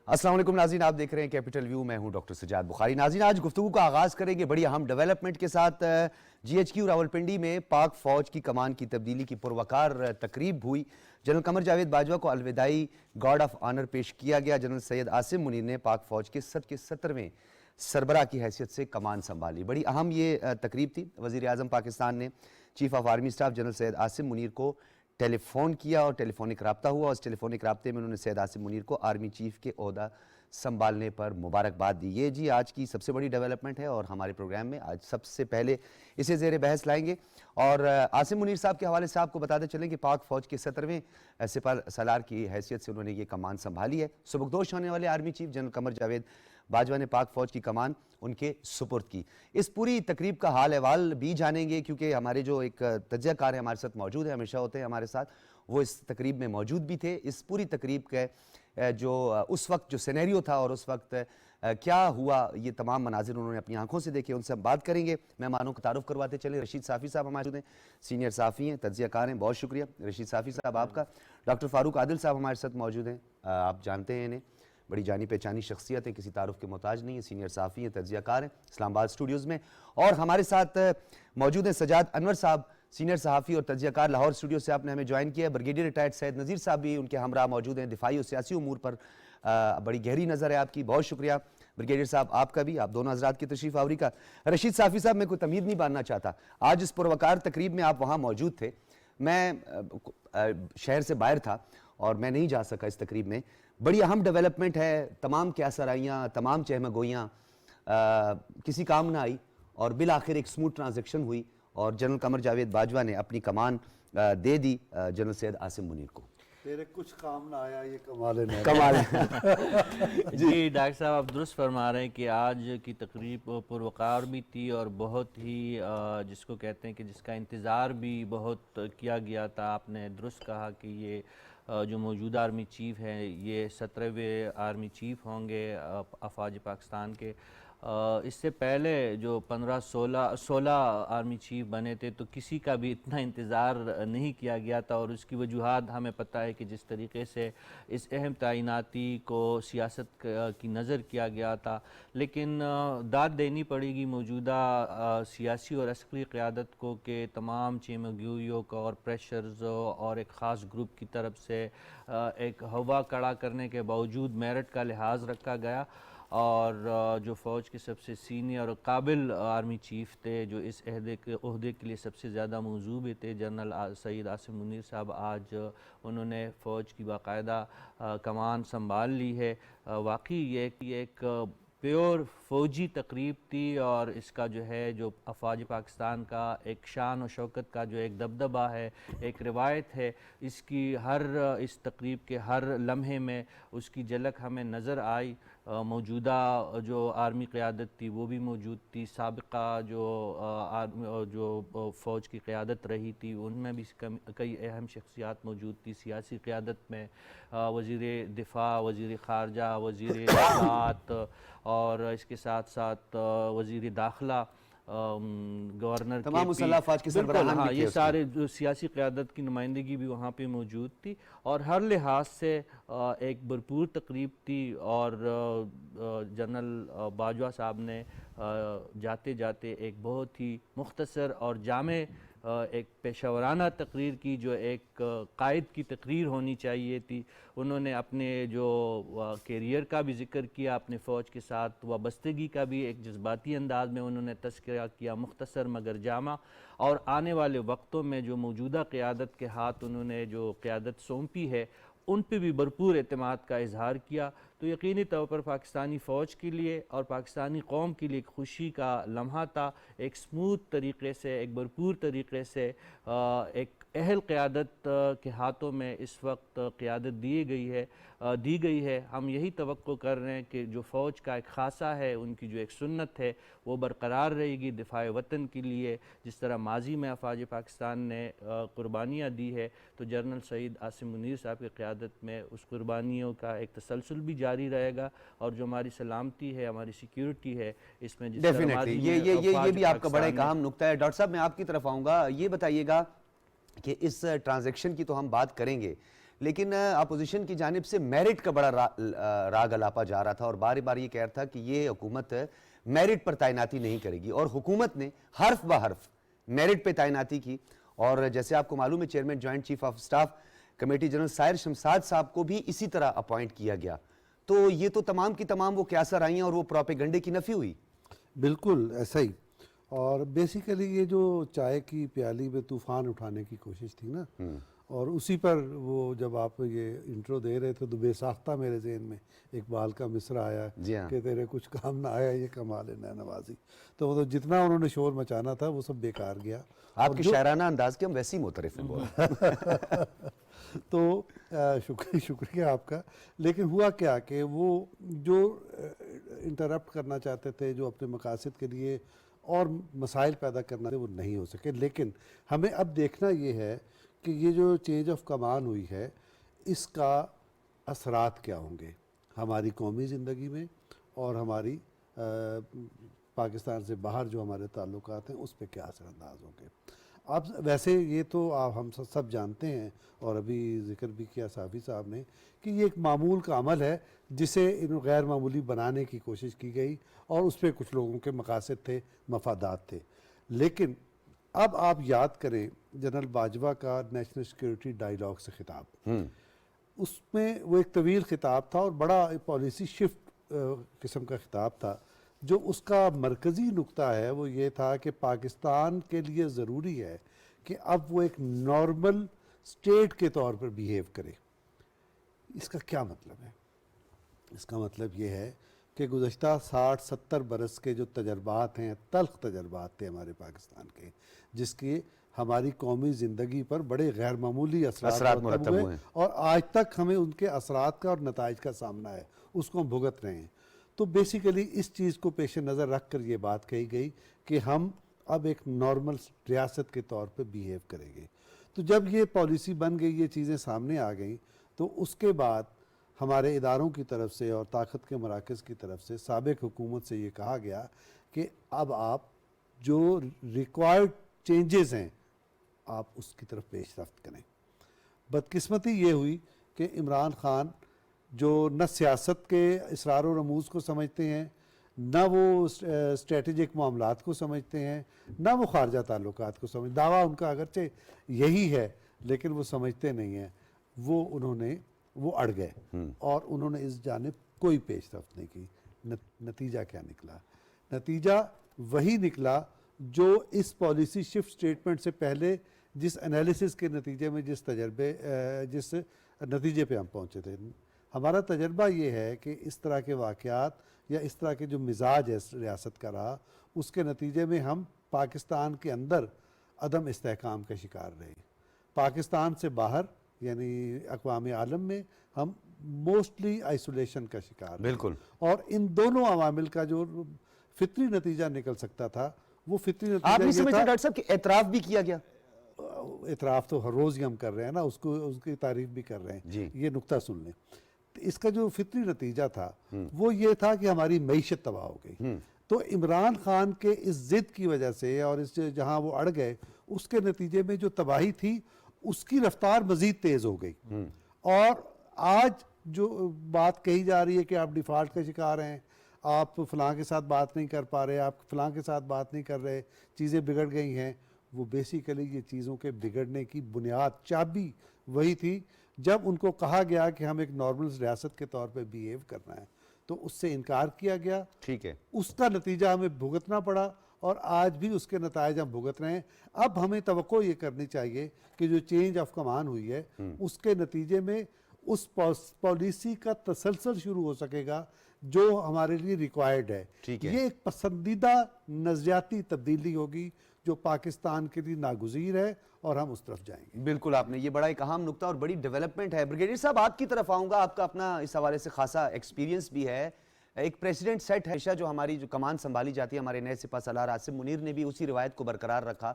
السلام علیکم ناظرین، آپ دیکھ رہے ہیں کیپٹل ویو، میں ہوں ڈاکٹر سجاد بخاری۔ ناظرین، آج گفتگو کا آغاز کریں گے بڑی اہم ڈیولپمنٹ کے ساتھ۔ جی ایچ کیو راولپنڈی میں پاک فوج کی کمان کی تبدیلی کی پروقار تقریب ہوئی۔ جنرل قمر جاوید باجوہ کو الوداعی گارڈ آف آنر پیش کیا گیا۔ جنرل سید عاصم منیر نے پاک فوج کے 70ویں سربراہ کی حیثیت سے کمان سنبھالی۔ بڑی اہم یہ تقریب تھی۔ وزیر اعظم پاکستان نے chief of army staff general Syed Asim Munir کو ٹیلی فون کیا اور ٹیلی فونک رابطہ ہوا۔ اس ٹیلی فونک رابطے میں انہوں نے سید عاصم منیر کو آرمی چیف کے عہدہ سنبھالنے پر مبارکباد دی۔ یہ جی آج کی سب سے بڑی ڈیولپمنٹ ہے اور ہمارے پروگرام میں آج سب سے پہلے اسے زیر بحث لائیں گے۔ اور عاصم منیر صاحب کے حوالے سے آپ کو بتاتے چلیں کہ پاک فوج کے 70ویں سپہ سالار کی حیثیت سے انہوں نے یہ کمان سنبھالی ہے۔ سبکدوش ہونے والے army chief general Qamar Javed Bajwa نے پاک فوج کی کمان ان کے سپرد کی۔ اس پوری تقریب کا حال احوال بھی جانیں گے کیونکہ ہمارے جو ایک تجزیہ کار ہیں ہمارے ساتھ موجود ہیں، ہمیشہ ہوتے ہیں ہمارے ساتھ، وہ اس تقریب میں موجود بھی تھے۔ اس پوری تقریب کے جو اس وقت جو سینیریو تھا اور اس وقت کیا ہوا، یہ تمام مناظر انہوں نے اپنی آنکھوں سے دیکھے، ان سے ہم بات کریں گے۔ مہمانوں کا تعارف کرواتے چلیں۔ رشید صافی صاحب ہمارے ساتھ ہیں، سینئر صحافی ہیں، تجزیہ کار ہیں، بہت شکریہ رشید صافی صاحب آپ کا۔ ڈاکٹر فاروق عادل صاحب ہمارے ساتھ موجود ہیں، آپ جانتے ہیں انہیں، بڑی جانی پہچانی شخصیت ہیں، کسی تعارف کے محتاج نہیں ہیں، سینئر صحافی ہیں، تجزیہ کار ہیں اسلام آباد اسٹوڈیوز میں۔ اور ہمارے ساتھ موجود ہیں سجاد انور صاحب، سینئر صحافی اور تجزیہ کار، لاہور اسٹوڈیو سے آپ نے ہمیں جوائن کیا ہے۔ بریگیڈیئر ریٹائرڈ سید نذیر صاحب بھی ان کے ہمراہ موجود ہیں، دفاعی اور سیاسی امور پر بڑی گہری نظر ہے آپ کی، بہت شکریہ بریگیڈیئر صاحب آپ کا بھی، آپ دونوں حضرات کی تشریف آوری کا۔ رشید صافی صاحب، میں کوئی تمہید نہیں باندھنا چاہتا، آج اس پروقار تقریب میں آپ وہاں موجود تھے، میں شہر سے باہر تھا اور میں نہیں جا سکا اس تقریب میں۔ بڑی اہم ڈیولپمنٹ ہے، تمام کیاسرائیاں، تمام چہمگوئیاں کسی کام نہ آئی اور بالآخر ایک سموتھ ٹرانزیکشن ہوئی اور جنرل قمر جاوید باجوہ نے اپنی کمان دے دی جنرل سید عاصم منیر کو۔ تیرے کچھ کام نہ آیا، یہ کمال ہے۔ کمال جی ڈاکٹر صاحب، آپ درست فرما رہے ہیں کہ آج کی تقریب پروقار بھی تھی اور بہت ہی جس کو کہتے ہیں کہ جس کا انتظار بھی بہت کیا گیا تھا۔ آپ نے درست کہا کہ یہ جو موجودہ آرمی چیف ہیں یہ 17ویں آرمی چیف ہوں گے افواج پاکستان کے۔ اس سے پہلے جو 16 آرمی چیف بنے تھے تو کسی کا بھی اتنا انتظار نہیں کیا گیا تھا، اور اس کی وجوہات ہمیں پتہ ہے کہ جس طریقے سے اس اہم تعیناتی کو سیاست کی نظر کیا گیا تھا، لیکن داد دینی پڑے گی موجودہ سیاسی اور عسکری قیادت کو کہ تمام چیمگوئیوں کو اور پریشرز اور ایک خاص گروپ کی طرف سے ایک ہوا کڑا کرنے کے باوجود میرٹ کا لحاظ رکھا گیا، اور جو فوج کے سب سے سینئر اور قابل آرمی چیف تھے، جو اس عہدے کے لیے سب سے زیادہ موزوں بھی تھے، جنرل سید عاصم منیر صاحب، آج انہوں نے فوج کی باقاعدہ کمان سنبھال لی ہے۔ واقعی یہ ایک پیور فوجی تقریب تھی، اور اس کا جو ہے جو افواج پاکستان کا ایک شان و شوکت کا جو ایک دبدبہ ہے، ایک روایت ہے، اس کی اس تقریب کے ہر لمحے میں اس کی جھلک ہمیں نظر آئی۔ موجودہ جو آرمی قیادت تھی وہ بھی موجود تھی، سابقہ جو فوج کی قیادت رہی تھی ان میں بھی کئی اہم شخصیات موجود تھی۔ سیاسی قیادت میں وزیر دفاع، وزیر خارجہ، وزیر اطلاعات اور اس کے ساتھ ساتھ وزیر داخلہ، گورنر تمام مسلح افواج کے سربراہان بھی تھے، یہ سارے جو سیاسی قیادت کی نمائندگی بھی وہاں پہ موجود تھی، اور ہر لحاظ سے ایک بھرپور تقریب تھی۔ اور جنرل باجوہ صاحب نے جاتے جاتے ایک بہت ہی مختصر اور جامع ایک پیشہ ورانہ تقریر کی، جو ایک قائد کی تقریر ہونی چاہیے تھی۔ انہوں نے اپنے جو کیریئر کا بھی ذکر کیا، اپنے فوج کے ساتھ وابستگی کا بھی ایک جذباتی انداز میں انہوں نے تذکرہ کیا، مختصر مگر جامع، اور آنے والے وقتوں میں جو موجودہ قیادت کے ہاتھ انہوں نے جو قیادت سونپی ہے ان پہ بھی بھرپور اعتماد کا اظہار کیا۔ تو یقینی طور پر پاکستانی فوج کے لیے اور پاکستانی قوم کے لیے ایک خوشی کا لمحہ تھا۔ ایک سموتھ طریقے سے، ایک بھرپور طریقے سے ایک اہل قیادت کے ہاتھوں میں اس وقت قیادت دی گئی ہے۔ ہم یہی توقع کر رہے ہیں کہ جو فوج کا ایک خاصہ ہے، ان کی جو ایک سنت ہے وہ برقرار رہے گی دفاع وطن کے لیے، جس طرح ماضی میں افواج پاکستان نے قربانیاں دی ہے، تو جنرل سید عاصم منیر صاحب کی قیادت میں اس قربانیوں کا ایک تسلسل بھی جاری رہے گا، اور جو ہماری سلامتی ہے، ہماری سیکیورٹی ہے، اس میں جس طرح ماضی میں یہ بھی آپ کا بڑا ایک اہم نکتہ ہے۔ ڈاکٹر صاحب میں آپ کی طرف آؤں گا، یہ بتائیے گا کہ اس ٹرانزیکشن کی تو ہم بات کریں گے، لیکن اپوزیشن کی جانب سے میرٹ کا بڑا راگ الاپا جا رہا تھا اور بار بار یہ کہہ رہا تھا کہ یہ حکومت میرٹ پر تعیناتی نہیں کرے گی، اور حکومت نے حرف بہ حرف میرٹ پہ تعیناتی کی. اور جیسے آپ کو معلوم ہے chairman joint chief of staff committee general سائر شمساد صاحب کو بھی اسی طرح اپوائنٹ کیا گیا. تو یہ تو تمام کی تمام وہ کیاسر آئی ہیں اور وہ پروپیگنڈے کی نفی ہوئی. بالکل ایسا ہی. اور بیسیکلی یہ جو چائے کی پیالی میں طوفان اٹھانے کی کوشش تھی نا، اور اسی پر وہ جب آپ یہ انٹرو دے رہے تھے تو بے ساختہ میرے ذہن میں اقبال کا مصرع آیا کہ تیرے کچھ کام نہ آیا یہ کمال نہ نوازی. تو وہ جتنا انہوں نے شور مچانا تھا وہ سب بیکار گیا. آپ کے شاعرانہ انداز کے ہم ویسے ہی معترف ہیں. تو شکریہ آپ کا. لیکن ہوا کیا کہ وہ جو انٹرپٹ کرنا چاہتے تھے، جو اپنے مقاصد کے لیے اور مسائل پیدا کرنا تھے، وہ نہیں ہو سکے. لیکن ہمیں اب دیکھنا یہ ہے کہ یہ جو چینج آف کمان ہوئی ہے اس کا اثرات کیا ہوں گے ہماری قومی زندگی میں اور ہماری پاکستان سے باہر جو ہمارے تعلقات ہیں اس پہ کیا اثر انداز ہوں گے. اب ویسے یہ تو ہم سب جانتے ہیں، اور ابھی ذکر بھی کیا صافی صاحب نے، کہ یہ ایک معمول کا عمل ہے جسے غیر معمولی بنانے کی کوشش کی گئی، اور اس پہ کچھ لوگوں کے مقاصد تھے، مفادات تھے. لیکن اب آپ یاد کریں جنرل باجوہ کا نیشنل سیکیورٹی ڈائیلاگ سے خطاب، اس میں وہ ایک طویل خطاب تھا اور بڑا پالیسی شفٹ قسم کا خطاب تھا. جو اس کا مرکزی نقطہ ہے وہ یہ تھا کہ پاکستان کے لیے ضروری ہے کہ اب وہ ایک نارمل اسٹیٹ کے طور پر بیہیو کرے. اس کا کیا مطلب ہے؟ اس کا مطلب یہ ہے کہ گزشتہ 60-70 برس کے جو تجربات ہیں، تلخ تجربات تھے ہمارے پاکستان کے، جس کی ہماری قومی زندگی پر بڑے غیر معمولی اثرات مرتب ہوئے، اور آج تک ہمیں ان کے اثرات کا اور نتائج کا سامنا ہے، اس کو ہم بھگت رہے ہیں. تو بیسیکلی اس چیز کو پیش نظر رکھ کر یہ بات کہی گئی کہ ہم اب ایک نارمل ریاست کے طور پہ بیہیو کریں گے. تو جب یہ پالیسی بن گئی، یہ چیزیں سامنے آ گئیں، تو اس کے بعد ہمارے اداروں کی طرف سے اور طاقت کے مراکز کی طرف سے سابق حکومت سے یہ کہا گیا کہ اب آپ جو ریکوائرڈ چینجز ہیں آپ اس کی طرف پیش رفت کریں. بدقسمتی یہ ہوئی کہ عمران خان جو نہ سیاست کے اسرار و رموز کو سمجھتے ہیں، نہ وہ اسٹریٹجک معاملات کو سمجھتے ہیں، نہ وہ خارجہ تعلقات کو سمجھتے. دعویٰ ان کا اگرچہ یہی ہے لیکن وہ سمجھتے نہیں ہیں. وہ اڑ گئے اور انہوں نے اس جانب کوئی پیش رفت نہیں کی. نتیجہ کیا نکلا؟ نتیجہ وہی نکلا جو اس پالیسی شفٹ سٹیٹمنٹ سے پہلے جس انالیسس کے نتیجے میں جس نتیجے پہ ہم پہنچے تھے. ہمارا تجربہ یہ ہے کہ اس طرح کے واقعات یا اس طرح کے جو مزاج ہے ریاست کا رہا، اس کے نتیجے میں ہم پاکستان کے اندر عدم استحکام کا شکار رہے. پاکستان سے باہر یعنی اقوام عالم میں ہم موسٹلی آئسولیشن کا شکار رہے. بالکل. اور ان دونوں عوامل کا جو فطری نتیجہ نکل سکتا تھا وہ فطری نتیجہ آپ نہیں یہ سمجھتے تھا. ڈاکٹر صاحب کہ اعتراف بھی کیا گیا؟ اعتراف تو ہر روز ہی ہم کر رہے ہیں نا، اس کی تعریف بھی کر رہے ہیں. جی. یہ نقطہ سن لیں. اس کا جو فطری نتیجہ تھا وہ یہ تھا کہ ہماری معیشت تباہ ہو گئی. تو عمران خان کے اس ضد کی وجہ سے اور اس جہاں وہ اڑ گئے، اس کے نتیجے میں جو تباہی تھی اس کی رفتار مزید تیز ہو گئی. اور آج جو بات کہی جا رہی ہے کہ آپ ڈیفالٹ کا شکار ہیں، آپ فلاں کے ساتھ بات نہیں کر پا رہے، آپ فلاں کے ساتھ بات نہیں کر رہے، چیزیں بگڑ گئی ہیں، وہ بیسیکلی یہ چیزوں کے بگڑنے کی بنیاد چابی وہی تھی جب ان کو کہا گیا کہ ہم ایک نارمل ریاست کے طور پہ بیہیو کرنا ہے. تو اس سے انکار کیا گیا. ٹھیک ہے. اس کا نتیجہ ہمیں بھگتنا پڑا اور آج بھی اس کے نتائج ہم بھگت رہے ہیں. اب ہمیں توقع یہ کرنی چاہیے کہ جو چینج آف کمان ہوئی ہے اس کے نتیجے میں اس پالیسی کا تسلسل شروع ہو سکے گا جو ہمارے لیے ریکوائرڈ ہے. یہ ایک پسندیدہ نظریاتی تبدیلی ہوگی جو پاکستان کے لیے ناگزیر ہے اور ہم اس طرف جائیں گے. بالکل. آپ نے یہ بڑا ایک اہم نقطہ اور بڑی ڈیولپمنٹ ہے. بریگیڈیئر صاحب آپ کی طرف آؤں گا، آپ کا اپنا اس حوالے سے خاصا ایکسپیرینس بھی ہے. ایک پریسیڈنٹ سیٹ ہے جو ہماری جو کمان سنبھالی جاتی ہے، ہمارے نئے سپاہ سالار عاصم منیر نے بھی اسی روایت کو برقرار رکھا.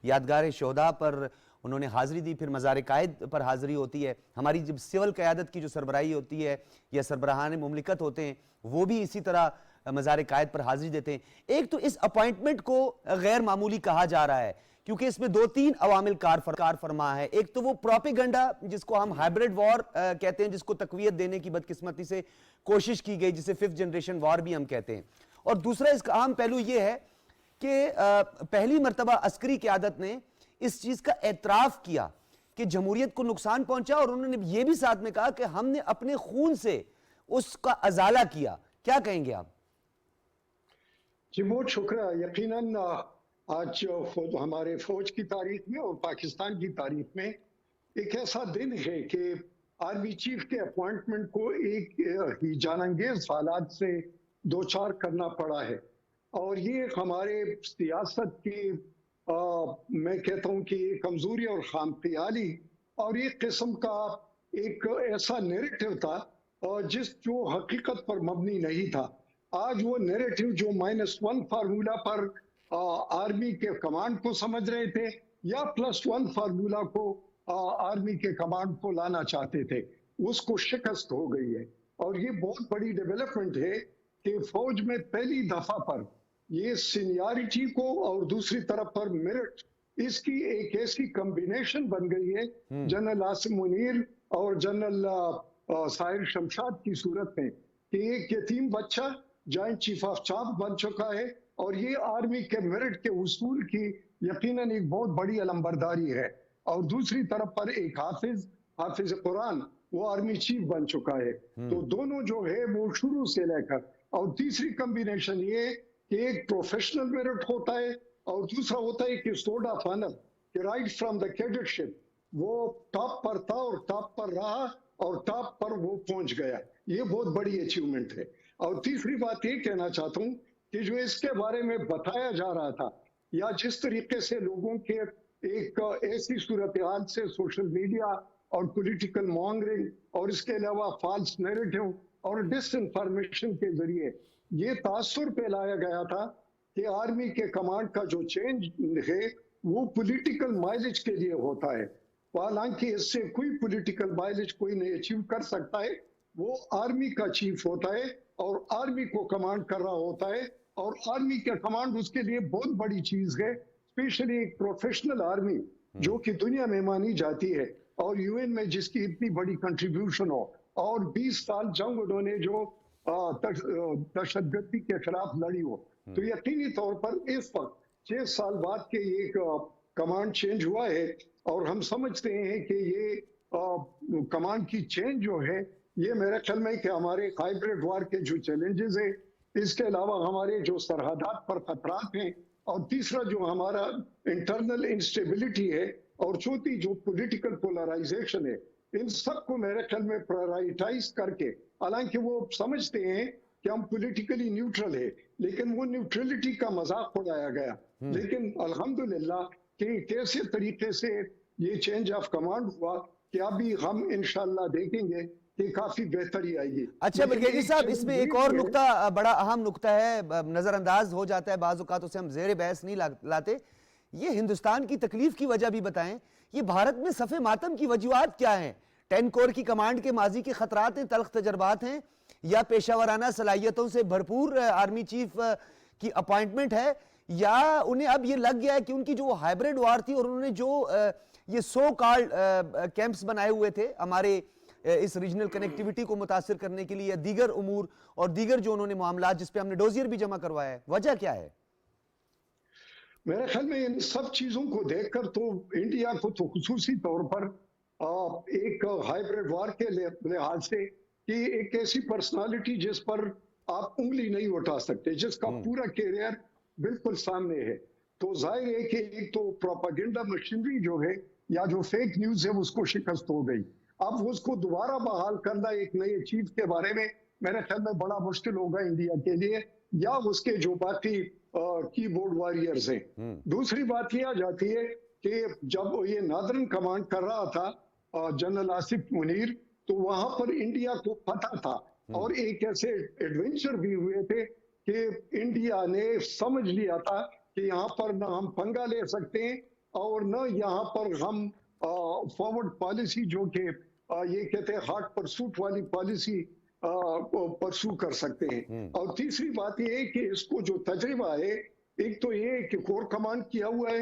یادگار شہداء پر انہوں نے حاضری دی، پھر مزار قائد پر حاضری ہوتی ہے. ہماری جب سول قیادت کی جو سربراہی ہوتی ہے یا سربراہان مملکت ہوتے ہیں وہ بھی اسی طرح مزار قائد پر حاضری دیتے ہیں. ایک تو اس اپوائنٹمنٹ کو غیر معمولی کہا جا رہا ہے کیونکہ اس میں دو تین عوامل کار فرما ہے. ایک تو وہ پروپیگنڈا جس کو ہم ہائبرڈ وار کہتے ہیں, جس کو تقویت دینے کی بدقسمتی سے کوشش کی گئی, جسے 5th جنریشن وار بھی ہم کہتے ہیں. اور دوسرا اس کا اہم پہلو یہ ہے کہ پہلی مرتبہ عسکری قیادت نے اس چیز کا اعتراف کیا کہ جمہوریت کو نقصان پہنچا, اور انہوں نے یہ بھی ساتھ میں کہا کہ ہم نے اپنے خون سے اس کا ازالہ کیا. کیا کہیں گے آپ؟ جی بہت شکریہ. یقیناً آج ہمارے فوج کی تاریخ میں اور پاکستان کی تاریخ میں ایک ایسا دن ہے کہ آرمی چیف کے اپوائنٹمنٹ کو ایک ہیجان انگیز حالات سے دوچار کرنا پڑا ہے, اور یہ ہمارے سیاست کی میں کہتا ہوں کہ کمزوری اور خامخیالی اور ایک قسم کا ایک ایسا نیریٹو تھا جو حقیقت پر مبنی نہیں تھا. آج وہ نیریٹو جو -1 فارمولا پر آرمی کے کمانڈ کو سمجھ رہے تھے یا +1 فارمولا کو آرمی کے کمانڈ کو لانا چاہتے تھے, اس کو شکست ہو گئی ہے. اور یہ بہت بڑی ڈیولپمنٹ ہے کہ فوج میں پہلی دفعہ پر یہ سینیارٹی کو اور دوسری طرف پر میرٹ, اس کی ایک ایسی کمبینیشن بن گئی ہے جنرل عاصم منیر اور جنرل ساحر شمشاد کی صورت میں کہ ایک یتیم بچہ جوائنٹ چیف آف اسٹاف بن چکا ہے, اور یہ آرمی کے میرٹ کے اصول کی یقیناً ایک بہت بڑی علمبرداری ہے. اور دوسری طرف پر ایک حافظ قرآن وہ آرمی چیف بن چکا ہے. تو دونوں جو ہے وہ شروع سے لے کر, اور تیسری کمبینیشن یہ کہ ایک پروفیشنل میرٹ ہوتا ہے اور دوسرا ہوتا ہے کہ سوڈ آف آنر, کہ رائٹ فرام دا کیڈٹشپ وہ ٹاپ پر تھا اور ٹاپ پر رہا اور ٹاپ پر وہ پہنچ گیا. یہ بہت بڑی اچیومنٹ ہے. اور تیسری بات یہ کہنا چاہتا ہوں کہ جو اس کے بارے میں بتایا جا رہا تھا یا جس طریقے سے لوگوں کے ایک ایسی صورتحال سے سوشل میڈیا اور پولیٹیکل مانگرنگ اور اس کے علاوہ فالس نیریٹو اور ڈس انفارمیشن کے ذریعے یہ تاثر پھیلایا گیا تھا کہ آرمی کے کمانڈ کا جو چینج ہے وہ پولیٹیکل مائلیج کے لیے ہوتا ہے. حالانکہ اس سے کوئی پولیٹیکل مائلیج کوئی نہیں اچیو کر سکتا ہے. وہ آرمی کا چیف ہوتا ہے اور آرمی کو کمانڈ کر رہا ہوتا ہے, اور آرمی کا کمانڈ اس کے لیے بہت بڑی چیز ہے, اسپیشلی ایک پروفیشنل آرمی جو کہ دنیا میں مانی جاتی ہے اور UN میں جس کی اتنی بڑی کنٹریبیوشن ہو, اور 20 سال جنگ انہوں نے جو دہشت گردی کے خلاف لڑی ہو. تو یقینی طور پر اس وقت 6 سال بعد کے ایک کمانڈ چینج ہوا ہے, اور ہم سمجھتے ہیں کہ یہ کمانڈ کی چینج جو ہے یہ میرے خیال میں کہ ہمارے ہائبرڈ وار کے جو چیلنجز ہیں, اس کے علاوہ ہمارے جو سرحدات پر خطرات ہیں, اور تیسرا جو ہمارا انٹرنل انسٹیبلٹی ہے, اور چوتھی جو پولیٹیکل پولرائزیشن ہے, ان سب کو میرے خیال میں پرائرٹائز کر کے, حالانکہ وہ سمجھتے ہیں کہ ہم پولیٹیکلی نیوٹرل ہے, لیکن وہ نیوٹرلٹی کا مذاق اڑایا گیا. لیکن الحمدللہ کہ کیسے طریقے سے یہ چینج آف کمانڈ ہوا کہ ابھی ہم انشاءاللہ دیکھیں گے کہ کافی بہتری آئے گی. اچھا بریگیڈیئر صاحب, اس میں ایک اور نقطہ بڑا اہم نقطہ ہے, نظر انداز ہو جاتا ہے بعض اوقات, اسے ہم زیر بحث نہیں لاتے. یہ ہندوستان کی تکلیف کی وجہ بھی بتائیں. یہ بھارت میں صف ماتم کی وجوہات کیا ہیں؟ 10 کور کی کمانڈ کے ماضی کے خطرات ہیں, تلخ تجربات ہیں, یا پیشہ ورانہ صلاحیتوں سے بھرپور آرمی چیف کی اپوائنٹمنٹ ہے, یا انہیں اب یہ لگ گیا ہے کہ ان کی جو ہائبرڈ وار تھی اور انہوں نے جو یہ سو کالڈ کیمپس بنائے ہوئے تھے ہمارے اس ریجنل کنیکٹیوٹی کو متاثر کرنے کے لیے, یا دیگر امور اور دیگر جو انہوں نے معاملات جس پہ ہم نے ڈوزیر بھی جمع کروایا ہے, وجہ کیا ہے؟ میرے خیال میں ان سب چیزوں کو دیکھ کر تو انڈیا کو تو خصوصی طور پر ایک ہائبرڈ وار کے لحاظ سے کہ ایک ایسی پرسنالٹی جس پر آپ انگلی نہیں اٹھا سکتے, جس کا پورا کیریئر بالکل سامنے ہے, تو ظاہر ہے کہ ایک تو پروپیگنڈا مشینری جو ہے یا جو فیک نیوز ہے اس کو شکست ہو گئی. اب اس کو دوبارہ بحال کرنا ایک نئے چیف کے بارے میں میرے خیال میں بڑا مشکل ہوگا انڈیا کے لیے, یا اس کے جو باقی کی بورڈ واریئرز ہیں. دوسری بات یہ آ جاتی ہے کہ جب یہ نادرن کمانڈ کر رہا تھا جنرل آصف منیر, تو وہاں پر انڈیا کو پتہ تھا, اور ایک ایسے ایڈونچر بھی ہوئے تھے کہ انڈیا نے سمجھ لیا تھا کہ یہاں پر نہ ہم پنگا لے سکتے ہیں اور نہ یہاں پر ہم فارورڈ پالیسی جو کہ یہ کہتے ہیں ہارڈ پرسوٹ والی پالیسی پرسو کر سکتے ہیں. اور تیسری بات یہ ہے کہ اس کو جو تجربہ ہے, ایک تو یہ کہ کور کمانڈ کیا ہوا ہے,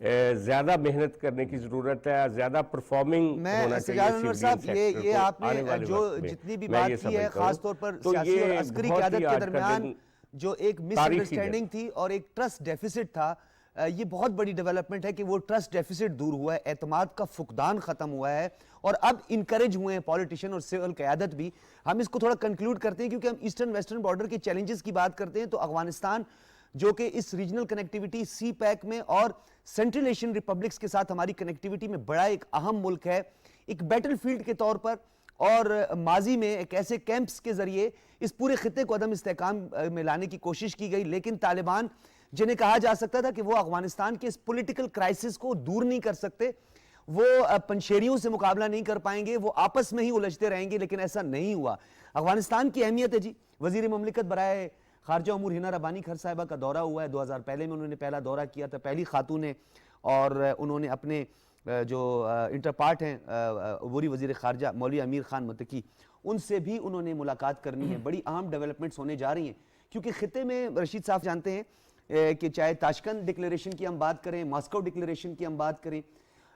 زیادہ محنت کرنے کی ضرورت ہے، زیادہ پرفارمنگ میں ہونا سجاد چاہیے انور سویلین صاحب سیکٹر یہ کو آپ آنے نے والے جو وقت میں، جتنی بھی میں بات یہ کی ہے سمجھتا ہوں۔ خاص طور پر تو سیاسی اور یہ عسکری بہت ہی قیادت کے آج کا درمیان دن جو ایک مس تاریخی انڈرسٹینڈنگ تھی اور ایک ٹرسٹ ڈیفیسٹ تھا، یہ بہت بڑی ڈیولپمنٹ ہے کہ وہ ٹرسٹ ڈیفیسٹ دور ہوا ہے، اعتماد کا فقدان ختم ہوا ہے اور اب انکریج ہوئے ہیں پولیٹیشین اور سول قیادت بھی۔ ہم اس کو تھوڑا کنکلوڈ کرتے ہیں کیونکہ ہم ایسٹرن ویسٹرن بارڈر کے چیلنجز کی بات کرتے ہیں تو افغانستان جو کہ اس ریجنل کنیکٹیوٹی سی پیک میں اور سینٹرل ایشین ریپبلکس کے ساتھ ہماری کنیکٹیوٹی میں بڑا ایک اہم ملک ہے، ایک بیٹل فیلڈ کے طور پر اور ماضی میں ایک ایسے کیمپس کے ذریعے اس پورے خطے کو عدم استحکام میں لانے کی کوشش کی گئی، لیکن طالبان جنہیں کہا جا سکتا تھا کہ وہ افغانستان کے اس پولیٹیکل کرائسس کو دور نہیں کر سکتے، وہ پنشیریوں سے مقابلہ نہیں کر پائیں گے، وہ آپس میں ہی الجھتے رہیں گے، لیکن ایسا نہیں ہوا۔ افغانستان کی اہمیت ہے جی، وزیر مملکت برائے خارجہ امور ہنا ربانی کھر صاحبہ کا دورہ ہوا ہے 2000 پہلے میں انہوں نے پہلا دورہ کیا تھا، پہلی خاتون ہیں اور انہوں نے اپنے جو انٹر پارٹ ہیں عبوری وزیر خارجہ مولوی امیر خان متقی، ان سے بھی انہوں نے ملاقات کرنی ہے۔ بڑی اہم ڈیولپمنٹس ہونے جا رہی ہیں کیونکہ خطے میں رشید صاحب جانتے ہیں کہ چاہے تاشکند ڈکلیریشن کی ہم بات کریں، ماسکو ڈکلیریشن کی ہم بات کریں،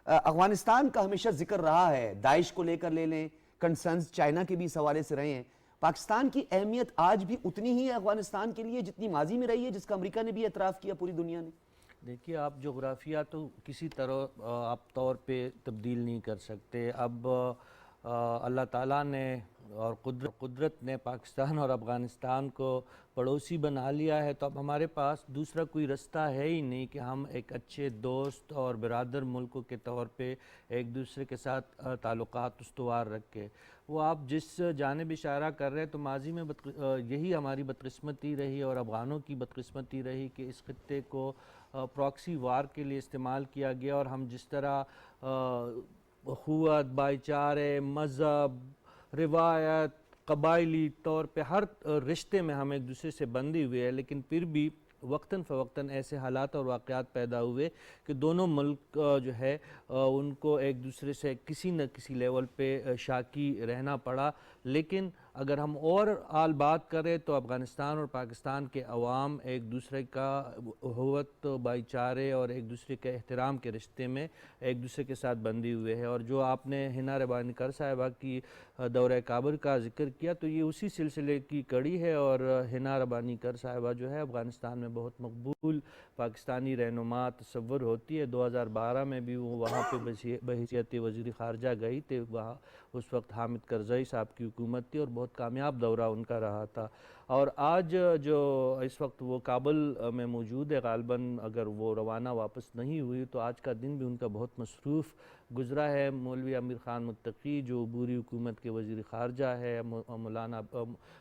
افغانستان کا ہمیشہ ذکر رہا ہے، داعش کو لے کر لے لیں، کنسرنز چائنا کے بھی اس حوالے سے رہے ہیں۔ پاکستان کی اہمیت آج بھی اتنی ہی ہے افغانستان کے لیے جتنی ماضی میں رہی ہے، جس کا امریکہ نے بھی اعتراف کیا، پوری دنیا نے؟ دیکھیے آپ جغرافیہ تو کسی طرح آپ طور پہ تبدیل نہیں کر سکتے۔ اب اللہ تعالیٰ نے اور قدرت نے پاکستان اور افغانستان کو پڑوسی بنا لیا ہے، تو اب ہمارے پاس دوسرا کوئی رستہ ہے ہی نہیں کہ ہم ایک اچھے دوست اور برادر ملکوں کے طور پہ ایک دوسرے کے ساتھ تعلقات استوار رکھے۔ وہ آپ جس جانب اشارہ کر رہے ہیں تو ماضی میں یہی ہماری بدقسمتی رہی اور افغانوں کی بدقسمتی رہی کہ اس خطے کو پراکسی وار کے لیے استعمال کیا گیا، اور ہم جس طرح اخوت، بھائی چارے، مذہب، روایت، قبائلی طور پہ ہر رشتے میں ہم ایک دوسرے سے بندھی ہوئے ہیں، لیکن پھر بھی وقتاً فوقتاً ایسے حالات اور واقعات پیدا ہوئے کہ دونوں ملک جو ہے ان کو ایک دوسرے سے کسی نہ کسی لیول پہ شاکی رہنا پڑا۔ لیکن اگر ہم اور آل بات کریں تو افغانستان اور پاکستان کے عوام ایک دوسرے کا اخوت، بھائی چارے اور ایک دوسرے کے احترام کے رشتے میں ایک دوسرے کے ساتھ بندھی ہوئے ہیں۔ اور جو آپ نے ہنا ربانی کر صاحبہ کی دورہ کابل کا ذکر کیا تو یہ اسی سلسلے کی کڑی ہے، اور ہنا ربانی کر صاحبہ جو ہے افغانستان میں بہت مقبول پاکستانی رہنما تصور ہوتی ہے۔ 2012 میں بھی وہ وہاں پہ بحیثیت وزیر خارجہ گئی تھی، وہاں اس وقت حامد کرزئی صاحب کی حکومت تھی اور بہت کامیاب دورہ ان کا رہا تھا۔ اور آج جو اس وقت وہ کابل میں موجود ہے، غالباً اگر وہ روانہ واپس نہیں ہوئی تو آج کا دن بھی ان کا بہت مصروف گزرا ہے۔ مولوی امیر خان متقی جو عبوری حکومت کے وزیر خارجہ ہے، مولانا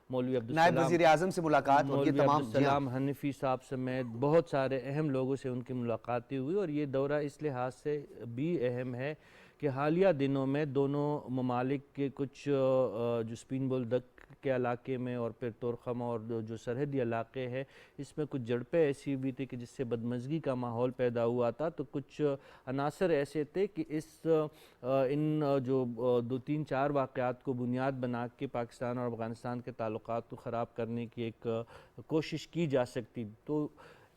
مولوی نائب وزیر اعظم سے ملاقات اور یہ مولوی تمام عبدالسلام حنفی صاحب سمیت بہت سارے اہم لوگوں سے ان کی ملاقاتیں ہوئی، اور یہ دورہ اس لحاظ سے بھی اہم ہے کہ حالیہ دنوں میں دونوں ممالک کے کچھ جو سپین بولدک کے علاقے میں اور پھر تورخم اور جو سرحدی علاقے ہیں اس میں کچھ جھڑپیں ایسی بھی تھی کہ جس سے بدمزگی کا ماحول پیدا ہوا تھا، تو کچھ عناصر ایسے تھے کہ ان جو 2-3-4 واقعات کو بنیاد بنا کے پاکستان اور افغانستان کے تعلقات کو خراب کرنے کی ایک کوشش کی جا سکتی۔ تو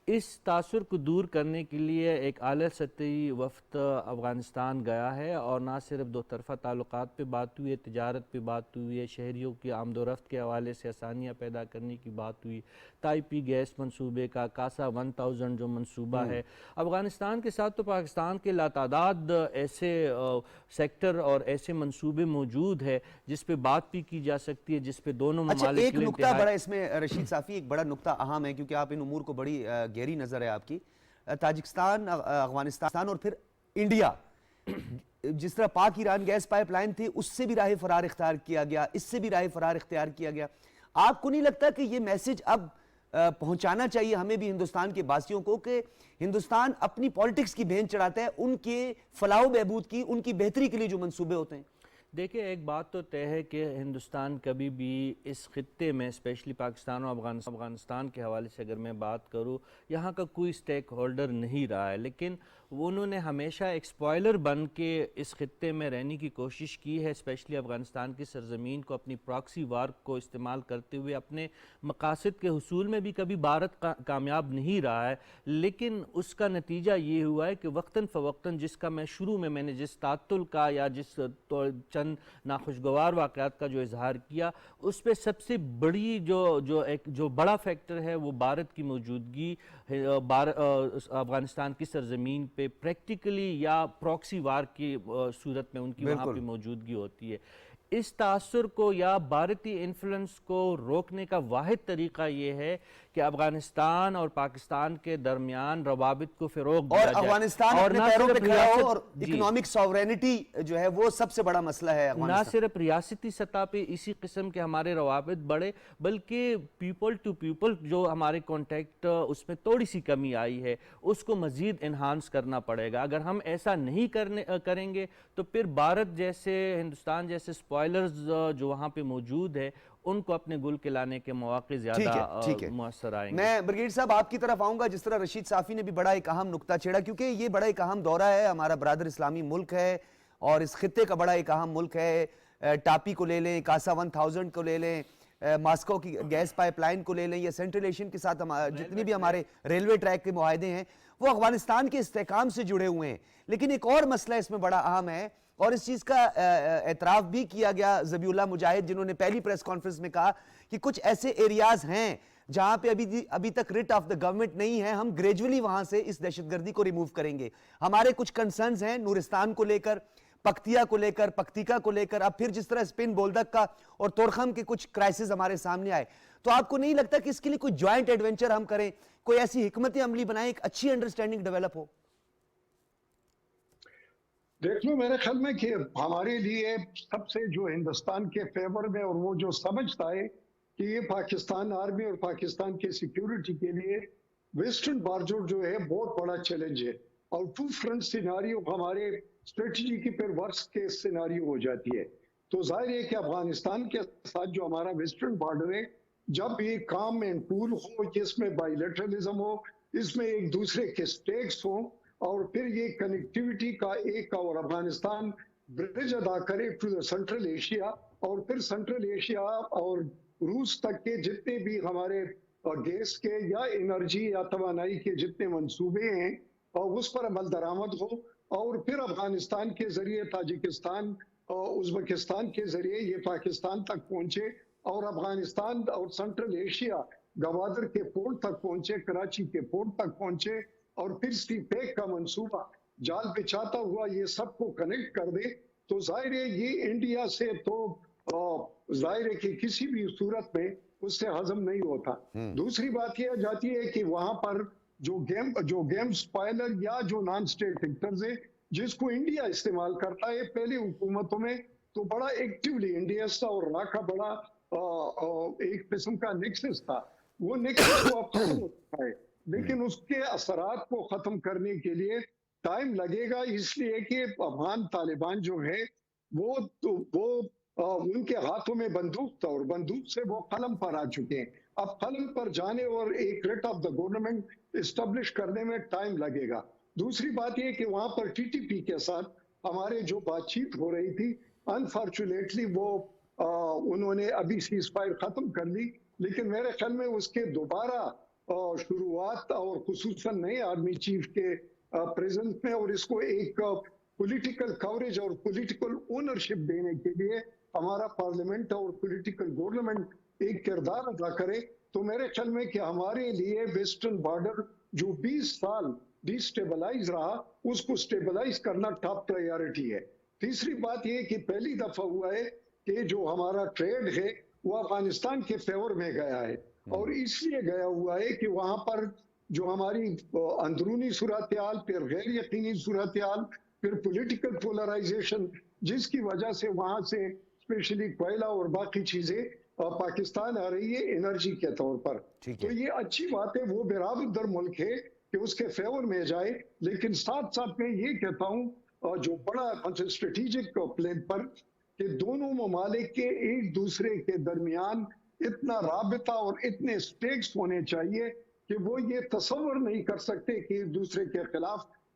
اس تاثر کو دور کرنے کے لیے ایک اعلیٰ سطحی وفد افغانستان گیا ہے، اور نہ صرف دو طرفہ تعلقات پہ بات ہوئی ہے، تجارت پہ بات ہوئی ہے، شہریوں کی آمد و رفت کے حوالے سے آسانیاں پیدا کرنے کی بات ہوئی، تائپی گیس منصوبے کا، کاسا 1000 جو منصوبہ ہے۔ افغانستان کے ساتھ تو پاکستان کے لاتعداد ایسے سیکٹر اور ایسے منصوبے موجود ہے جس پہ بات بھی کی جا سکتی ہے، جس پہ دونوں اچھا ممالک ایک نقطہ بڑا اس میں رشید صافی، ایک بڑا نقطہ اہم ہے کیونکہ آپ ان امور کو بڑی گہری نظر ہے آپ کی۔ تاجکستان، افغانستان اور پھر انڈیا، جس طرح پاک ایران گیس پائپ لائن تھی اس سے بھی راہ فرار اختیار کیا گیا، اس سے بھی راہ فرار اختیار کیا گیا۔ آپ کو نہیں لگتا کہ یہ میسج اب پہنچانا چاہیے ہمیں بھی ہندوستان کے باسیوں کو کہ ہندوستان اپنی پالیٹکس کی بھین چڑھاتا ہے ان کے فلاح و بہبود کی، ان کی بہتری کے لیے جو منصوبے ہوتے ہیں؟ دیکھیں ایک بات تو طے ہے کہ ہندوستان کبھی بھی اس خطے میں اسپیشلی پاکستان اور افغانستان کے حوالے سے اگر میں بات کروں، یہاں کا کوئی سٹیک ہولڈر نہیں رہا ہے، لیکن انہوں نے ہمیشہ ایک سپوائلر بن کے اس خطے میں رہنے کی کوشش کی ہے، اسپیشلی افغانستان کی سرزمین کو اپنی پراکسی وار کو استعمال کرتے ہوئے اپنے مقاصد کے حصول میں بھی کبھی بھارت کامیاب نہیں رہا ہے، لیکن اس کا نتیجہ یہ ہوا ہے کہ وقتاً فوقتاً جس کا میں شروع میں نے جس تعطل کا یا جس چند ناخوشگوار واقعات کا جو اظہار کیا، اس پہ سب سے بڑی جو بڑا فیکٹر ہے وہ بھارت کی موجودگی افغانستان کی سرزمین پہ پریکٹیکلی یا پراکسی وار کی صورت میں ان کی وہاں پہ موجودگی ہوتی ہے۔ اس تاثر کو یا بھارتی انفلوئنس کو روکنے کا واحد طریقہ یہ ہے کہ افغانستان اور پاکستان کے درمیان روابط کو فروغ دیا اور جائے، افغانستان اور اپنے نہ پیروں صرف پہ کھڑا ہو، ریاست- اور جی، اکنامک ساورینٹی جو ہے وہ سب سے بڑا مسئلہ ہے نہ افغانستان۔ صرف ریاستی سطح پہ اسی قسم کے ہمارے روابط بڑھے، بلکہ پیپل ٹو پیپل جو ہمارے کانٹیکٹ اس میں تھوڑی سی کمی آئی ہے، اس کو مزید انہانس کرنا پڑے گا۔ اگر ہم ایسا نہیں کریں گے تو پھر بھارت جیسے، ہندوستان جیسے سپوائلرز جو وہاں پہ موجود ہے، ان کو اپنے گل کے لانے کے مواقع زیادہ مؤثر آئیں گے۔ میں بریگیڈ صاحب آپ کی طرف آؤں گا، جس طرح رشید صافی نے بھی بڑا ایک اہم نکتہ چھیڑا، کیونکہ یہ بڑا ایک اہم دورہ ہے، ہمارا برادر اسلامی ملک ہے اور اس خطے کا بڑا ایک اہم ملک ہے۔ ٹاپی کو لے لیں، کاسا 1000 کو لے لیں، ماسکو کی گیس پائپ لائن کو لے لیں، یا سینٹرل ایشین کے ساتھ جتنی بھی ہمارے ریلوے ٹریک کے معاہدے ہیں وہ افغانستان کے استحکام سے جڑے ہوئے ہیں۔ لیکن ایک اور مسئلہ اس میں بڑا اہم ہے، اور اس چیز کا اعتراف بھی کیا گیا ذبیح اللہ مجاہد، جنہوں نے پہلی پریس کانفرنس میں کہا کہ کچھ ایسے ایریاز ہیں جہاں پہ ابھی تک ریٹ آف دا گورنمنٹ نہیں ہے، ہم گریجولی وہاں سے اس دہشت گردی کو ریموو کریں گے۔ ہمارے کچھ کنسرنز ہیں نورستان کو لے کر، پکتیا کو لے کر، پکتیکا کو لے کر، اب پھر جس طرح اسپن بولدک کا اور تورخم کے کچھ کرائسس ہمارے سامنے آئے، تو آپ کو نہیں لگتا کہ اس کے لیے کوئی جوائنٹ ایڈونچر ہم کریں، کوئی ایسی حکمت عملی بنائیں، ایک اچھی انڈرسٹینڈنگ ڈیولپ ہو؟ دیکھ لو، میرے خیال میں کہ ہمارے لیے سب سے جو ہندوستان کے فیور میں، اور وہ جو سمجھتا ہے کہ یہ پاکستان آرمی اور پاکستان کے سیکیورٹی کے لیے ویسٹرن بارڈر جو ہے بہت بڑا چیلنج ہے، اور ٹو فرنٹ سیناریو ہمارے اسٹریٹجی کی پھر ورس کے سیناریو ہو جاتی ہے۔ تو ظاہر ہے کہ افغانستان کے ساتھ جو ہمارا ویسٹرن بارڈر ہے، جب یہ کام اینڈ پول ہو، جس میں بائی لیٹرلزم ہو، اس میں ایک دوسرے کے سٹیکس ہوں، اور پھر یہ کنیکٹیوٹی کا ایک اور افغانستان برج ادا کرے ٹو سینٹرل ایشیا، اور پھر سینٹرل ایشیا اور روس تک کے جتنے بھی ہمارے گیس کے یا انرجی یا توانائی کے جتنے منصوبے ہیں، اور اس پر عمل درآمد ہو، اور پھر افغانستان کے ذریعے تاجکستان اور ازبکستان کے ذریعے یہ پاکستان تک پہنچے، اور افغانستان اور سینٹرل ایشیا گوادر کے پورٹ تک پہنچے، کراچی کے پورٹ تک پہنچے، اور پھر سی پیک کا منصوبہ جال بچھاتا ہوا یہ سب کو کنیکٹ کر دے، تو ظاہر ہے یہ انڈیا سے تو ظاہر ہے کہ کسی بھی صورت میں اس سے ہضم نہیں ہوتا۔ دوسری بات یہ آ جاتی ہے کہ وہاں پر جو گیم سپائلر یا جو نان سٹیٹ ایکٹرز ہیں، جس کو انڈیا استعمال کرتا ہے، پہلے حکومتوں میں تو بڑا ایکٹیولی انڈیا تھا اور راکھا بڑا ایک قسم کا نیکسس تھا، وہ نیکسس تو اب ختم ہوتا ہے، لیکن اس کے اثرات کو ختم کرنے کے لیے ٹائم لگے گا، اس لیے کہ افغان طالبان جو ہے وہ ان کے ہاتھوں میں بندوق تھا، اور بندوق سے وہ قلم پر آ چکے ہیں۔ اب قلم پر جانے اور ایک rate of the government establish کرنے میں ٹائم لگے گا۔ دوسری بات یہ کہ وہاں پر ٹی ٹی پی کے ساتھ ہمارے جو بات چیت ہو رہی تھی، انفارچونیٹلی وہ انہوں نے ابھی سیز فائر ختم کر لی، لیکن میرے خیال میں اس کے دوبارہ شروعات، اور خصوصاً نئے آرمی چیف کے پریزنس میں، اور اس کو ایک پولیٹیکل کوریج اور پولیٹیکل اونرشپ دینے کے لیے ہمارا پارلیمنٹ اور پولیٹیکل گورنمنٹ ایک کردار ادا کرے، تو میرے خیال میں کہ ہمارے لیے ویسٹرن بارڈر جو 20 سال ڈی سٹیبلائز رہا، اس کو سٹیبلائز کرنا ٹاپ پرائیورٹی ہے۔ تیسری بات یہ کہ پہلی دفعہ ہوا ہے کہ جو ہمارا ٹریڈ ہے وہ افغانستان کے فیور میں گیا ہے، اور اس لیے گیا ہوا ہے کہ وہاں پر جو ہماری اندرونی صورتحال، پھر غیر یقینی صورتحال، پھر پولیٹیکل پولرائزیشن، جس کی وجہ سے وہاں سے اسپیشلی کوئلہ اور باقی چیزیں پاکستان آ رہی ہے انرجی کے طور پر، تو یہ اچھی بات ہے، وہ برابر در ملک ہے کہ اس کے فیور میں جائے، لیکن ساتھ ساتھ میں یہ کہتا ہوں جو بڑا اسٹریٹجک پلان پر کہ دونوں ممالک کے ایک دوسرے کے درمیان اتنا رابطہ اور اتنے سٹیکس ہونے چاہیے کہ وہ یہ تصور نہیں کر سکتے کہ ایک دوسرے کے خلاف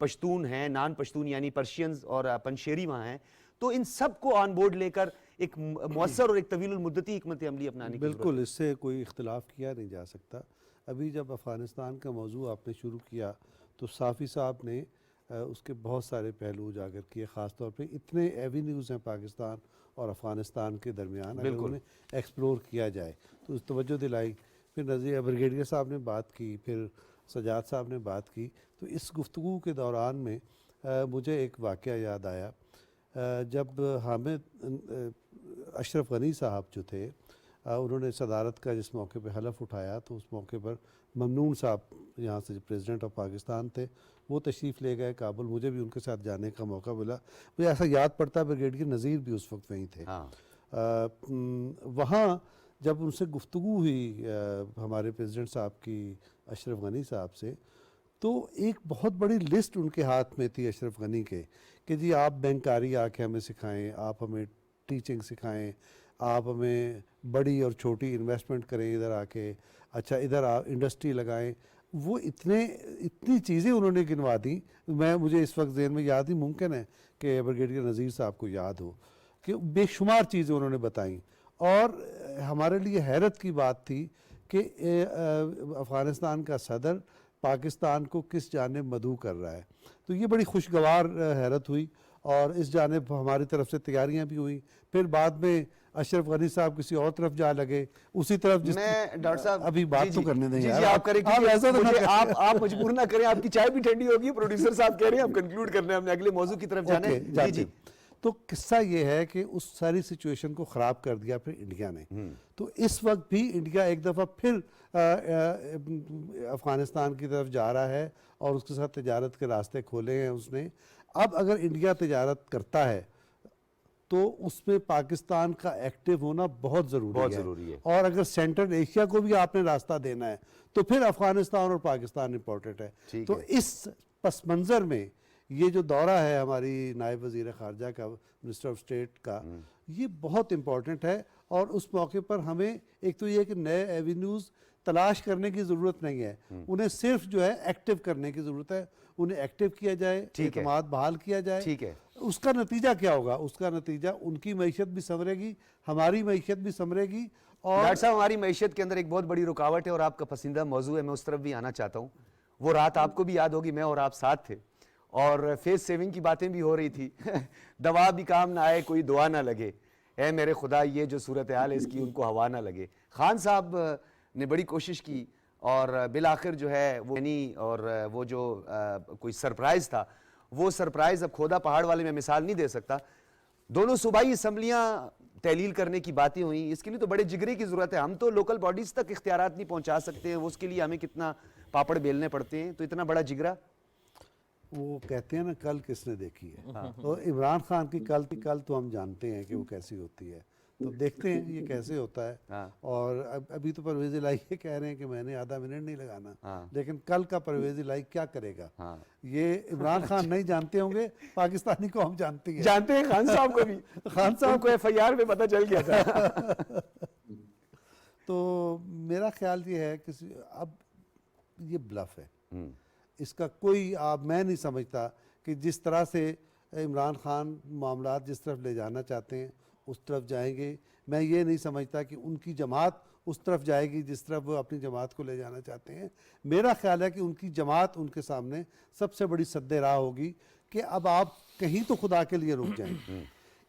پشتون ہیں, نان پشتون یعنی پرشینز اور پنشیری وہاں ہیں, تو ان سب کو آن بورڈ لے کر ایک مؤثر اور ایک طویل المدتی حکمت عملی اپنانے کی بالکل, اس سے کوئی اختلاف کیا نہیں جا سکتا. ابھی جب افغانستان کا موضوع آپ نے شروع کیا تو صافی صاحب نے اس کے بہت سارے پہلو اجاگر کیے, خاص طور پہ اتنے ایوینیوز ہیں پاکستان اور افغانستان کے درمیان, اگر انہیں ایکسپلور کیا جائے تو اس توجہ دلائی. پھر نظیر بریگیڈیئر صاحب نے بات کی, پھر سجاد صاحب نے بات کی. تو اس گفتگو کے دوران میں مجھے ایک واقعہ یاد آیا. جب حامد اشرف غنی صاحب جو تھے, انہوں نے صدارت کا جس موقع پہ حلف اٹھایا تو اس موقع پر ممنون صاحب یہاں سے پریزیڈنٹ آف پاکستان تھے, وہ تشریف لے گئے کابل. مجھے بھی ان کے ساتھ جانے کا موقع ملا. مجھے ایسا یاد پڑتا ہے بریگیڈیئر نذیر بھی اس وقت وہیں تھے. وہاں جب ان سے گفتگو ہوئی ہمارے پریزیڈنٹ صاحب کی اشرف غنی صاحب سے, تو ایک بہت بڑی لسٹ ان کے ہاتھ میں تھی اشرف غنی کے, کہ جی آپ بینکاری آ کے ہمیں سکھائیں, آپ ہمیں ٹیچنگ سکھائیں, آپ ہمیں بڑی اور چھوٹی انویسٹمنٹ کریں ادھر آ کے, اچھا ادھر آپ انڈسٹری لگائیں. وہ اتنی چیزیں انہوں نے گنوا دیں, مجھے اس وقت ذہن میں یاد ہی ممکن ہے کہ بریگیڈیئر نذیر صاحب کو یاد ہو, کہ بے شمار چیزیں انہوں نے بتائیں. اور ہمارے لیے حیرت کی بات تھی کہ افغانستان کا صدر پاکستان کو کس جانب مدعو کر رہا ہے. تو یہ بڑی خوشگوار حیرت ہوئی, اور اس جانب ہماری طرف سے تیاریاں بھی ہوئیں. پھر بعد میں اشرف غنی صاحب کسی اور طرف جا لگے, اسی طرف جس میں ڈاکٹر صاحب ابھی بات تو کرنے دیں یار. آپ کریں, آپ مجبور نہ کریں, آپ کی چائے بھی ٹھنڈی ہوگی, پروڈیوسر صاحب کہہ رہے ہیں آپ کنکلوڈ کرنا ہے, ہم نے اگلے موضوع کی طرف جانا ہے. جی. تو قصہ یہ ہے کہ اس ساری سچویشن کو خراب کر دیا پھر انڈیا نے. تو اس وقت بھی انڈیا ایک دفعہ پھر افغانستان کی طرف جا رہا ہے, اور اس کے ساتھ تجارت کے راستے کھولے ہیں اس نے. اب اگر انڈیا تجارت کرتا ہے تو اس میں پاکستان کا ایکٹیو ہونا بہت ضروری ہے. اور اگر سینٹرل ایشیا کو بھی آپ نے راستہ دینا ہے تو پھر افغانستان اور پاکستان امپورٹنٹ ہے. تو اس پس منظر میں یہ جو دورہ ہے ہماری نائب وزیر خارجہ کا, منسٹر آف اسٹیٹ کا, یہ بہت امپورٹنٹ ہے. اور اس موقع پر ہمیں ایک تو یہ کہ نئے ایوینیوز تلاش کرنے کی ضرورت نہیں ہے, انہیں صرف جو ہے ایکٹیو کرنے کی ضرورت ہے. انہیں ایکٹیو کیا جائے, اعتماد بحال کیا جائے. اس کا نتیجہ کیا ہوگا؟ اس کا نتیجہ ان کی معیشت بھی سنورے گی, ہماری معیشت بھی سنورے گی. اور ڈاکٹر صاحب ہماری معیشت کے اندر ایک بہت بڑی رکاوٹ ہے, اور آپ کا پسندیدہ موضوع ہے, میں اس طرف بھی آنا چاہتا ہوں. وہ رات آپ کو بھی یاد ہوگی, میں اور آپ ساتھ تھے, اور فیس سیونگ کی باتیں بھی ہو رہی تھی. دوا بھی کام نہ آئے, کوئی دعا نہ لگے, اے میرے خدا یہ جو صورتحال ہے اس کی ان کو ہوا نہ لگے. خان صاحب نے بڑی کوشش کی, اور بالآخر جو ہے وہ اور وہ جو کوئی سرپرائز تھا, وہ سرپرائز اب کھودا پہاڑ والے میں مثال نہیں دے سکتا. دونوں صوبائی اسمبلیاں تحلیل کرنے کی باتیں ہوئیں, اس کے لیے تو بڑے جگرے کی ضرورت ہے. ہم تو لوکل باڈیز تک اختیارات نہیں پہنچا سکتے ہیں, اس کے لیے ہمیں کتنا پاپڑ بیلنے پڑتے ہیں. تو اتنا بڑا جگرا, وہ کہتے ہیں نا کل کس نے دیکھی ہے, اور عمران خان کی کل تو ہم جانتے ہیں کہ وہ کیسی ہوتی ہے. تو دیکھتے ہیں یہ کیسے ہوتا ہے. اور ابھی تو پرویز الہی یہ کہہ رہے ہیں کہ میں نے آدھا منٹ نہیں لگانا, لیکن کل کا پرویز الہی کیا کرے گا یہ عمران خان نہیں جانتے ہوں گے, پاکستانی کو ہم جانتے ہیں. خان صاحب کو بھی, خان صاحب کو ایف آئی آر میں پتہ چل گیا تھا. تو میرا خیال یہ ہے کہ اب یہ بلف ہے, اس کا کوئی میں نہیں سمجھتا کہ جس طرح سے عمران خان معاملات جس طرف لے جانا چاہتے ہیں اس طرف جائیں گے. میں یہ نہیں سمجھتا کہ ان کی جماعت اس طرف جائے گی جس طرف وہ اپنی جماعت کو لے جانا چاہتے ہیں. میرا خیال ہے کہ ان کی جماعت ان کے سامنے سب سے بڑی سد راہ ہوگی کہ اب آپ کہیں تو خدا کے لیے رک جائیں.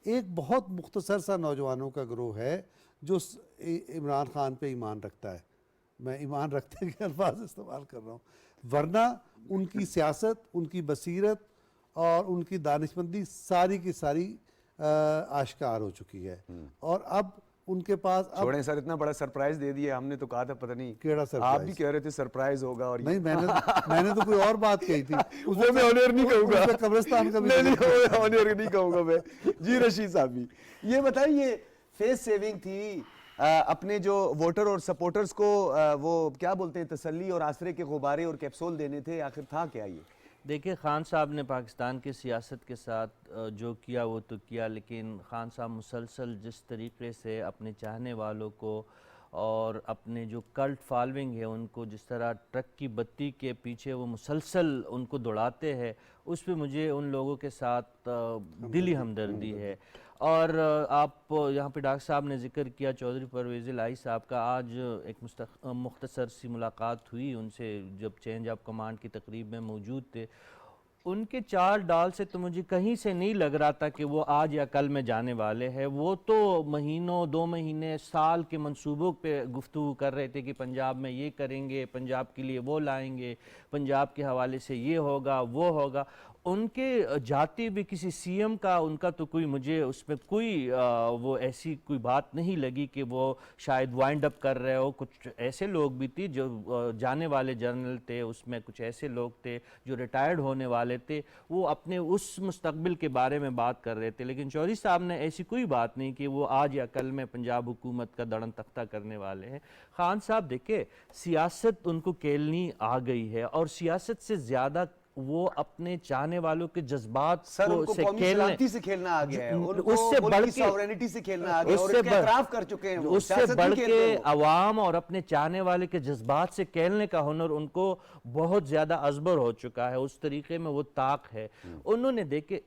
ایک بہت مختصر سا نوجوانوں کا گروہ ہے جو عمران خان پہ ایمان رکھتا ہے. میں ایمان رکھتے کے الفاظ استعمال کر رہا ہوں, ورنہ ان کی سیاست, ان کی بصیرت اور ان کی دانشمندی ساری کی ساری آشکار ہو چکی ہے. اور اب ان کے پاس چھوڑیں سر, اتنا بڑا سرپرائز دے دیا ہم نے, تو کہا تھا پتہ نہیں کیڑا سرپرائز, آپ بھی کہہ رہے تھے سرپرائز ہوگا. اور نہیں, میں نے تو کوئی اور بات کہی تھی. اس میں آنر نہیں کہوں گا, قبرستان کا بھی آنر نہیں کہوں گا میں. جی رشید صاحب بھی یہ بتائیے, یہ فیس سیونگ تھی, اپنے جو ووٹر اور سپورٹرز کو وہ کیا بولتے ہیں, تسلی اور آسرے کے غبارے اور کیپسول دینے تھے, آخر تھا کیا یہ؟ دیکھیں خان صاحب نے پاکستان کی سیاست کے ساتھ جو کیا وہ تو کیا, لیکن خان صاحب مسلسل جس طریقے سے اپنے چاہنے والوں کو اور اپنے جو کلٹ فالوئنگ ہے ان کو جس طرح ٹرک کی بتی کے پیچھے وہ مسلسل ان کو دوڑاتے ہیں، اس پہ مجھے ان لوگوں کے ساتھ دلی ہمدردی ہے۔ اور آپ یہاں پہ ڈاکٹر صاحب نے ذکر کیا چودھری پرویز الہی صاحب کا، آج ایک مختصر سی ملاقات ہوئی ان سے جب چینج آف کمانڈ کی تقریب میں موجود تھے۔ ان کے چال ڈال سے تو مجھے کہیں سے نہیں لگ رہا تھا کہ وہ آج یا کل میں جانے والے ہیں، وہ تو مہینوں 2 مہینے سال کے منصوبوں پہ گفتگو کر رہے تھے کہ پنجاب میں یہ کریں گے، پنجاب کے لیے وہ لائیں گے، پنجاب کے حوالے سے یہ ہوگا وہ ہوگا۔ ان کے جاتے بھی کسی سی ایم کا ان کا تو کوئی مجھے اس میں کوئی وہ ایسی کوئی بات نہیں لگی کہ وہ شاید وائنڈ اپ کر رہے ہو۔ کچھ ایسے لوگ بھی تھے جو جانے والے جنرل تھے، اس میں کچھ ایسے لوگ تھے جو ریٹائرڈ ہونے والے تھے، وہ اپنے اس مستقبل کے بارے میں بات کر رہے تھے، لیکن چودھری صاحب نے ایسی کوئی بات نہیں کہ وہ آج یا کل میں پنجاب حکومت کا دڑن تختہ کرنے والے ہیں۔ خان صاحب دیکھیں، سیاست ان کو کھیلنی آ گئی ہے، اور سیاست سے زیادہ وہ اپنے چاہنے والوں کے جذبات کو سے قومی سلامتی سے کھیلنا آ گیا ہے، ان کو اس سے بڑھ ملکی کے ساورینٹی سے کھیلنا آ گیا ہے، اور اس کے اعتراف کر چکے ہیں وہ، اس سے سیاست بڑھ نہیں کھیلتے کے وہ۔ عوام اور اپنے چاہنے والے کے جذبات سے کھیلنے کا ہنر ان کو بہت زیادہ ازبر ہو چکا ہے، اس طریقے میں وہ طاق ہے۔ انہوں نے دیکھے